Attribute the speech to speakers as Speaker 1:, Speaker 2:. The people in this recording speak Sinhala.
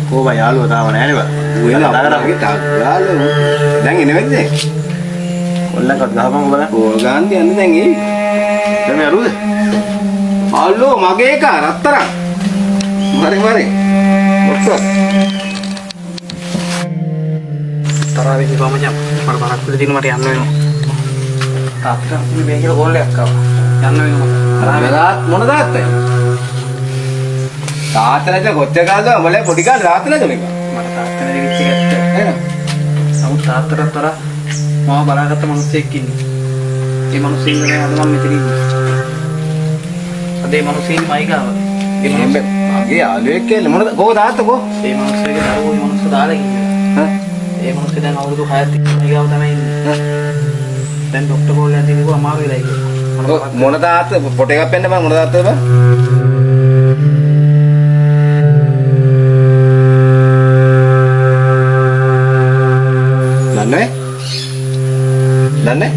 Speaker 1: කොහොම යාළුවා තාම නැහැ නේද?
Speaker 2: ඌ යාළුවා. දැන් එන්නේ වෙන්නේ.
Speaker 1: කොල්ලන්වත් ගහපන් බලන්න.
Speaker 2: ඕල් ගාන්දි යන්නේ දැන් එයි.
Speaker 1: දැන් මේ අරුද?
Speaker 2: හල්ලෝ මගේ එක රත්තරන්. මරි. ඔක්කොම.
Speaker 3: තරහ වෙච්ච බම මචං. මට බරක් විතර දින මට යන්න වෙනවා. තාත්තා මේ කියලා කෝල් එකක් ආවා. යන්න වෙනවා.
Speaker 2: මොන දාත්තයි? තාත්තලට කොච්චර කාලද උඹලා පොඩි කාලේ තාත්තලද මේක?
Speaker 3: මට තාත්තනේ දෙවිච්ච එකත්.
Speaker 2: එහෙනම්
Speaker 3: නමුත් තාත්තටත් වඩා මම බලාගත්ත මිනිස්සෙක් ඉන්නේ. ඒ මිනිස්සු ඉන්නේ අද මම මෙතන ඉන්නේ. අද ඒ මිනිස්සු ඉන්නේ මයි ගාව. ඒ මිනිස්සු
Speaker 2: මගේ යාළුවෙක් කියලා මොනද කොහොම තාත්තා කො?
Speaker 3: ඒ මිනිස්සුගේ දරුවෝ ඒ මිනිස්සු දාලා ඉන්නේ.
Speaker 2: හා?
Speaker 3: ඒ මිනිස්සු දැන් අවුරුදු 6ක් මයි ගාව තමයි ඉන්නේ. දැන් ડોක්ටර් කෝල් එකක් දීලා අමාරු වෙලා ඉන්නේ.
Speaker 2: මොන තාත්තා පොට එකක් පෙන්න බං මොන තාත්තද බං? දන්නේ?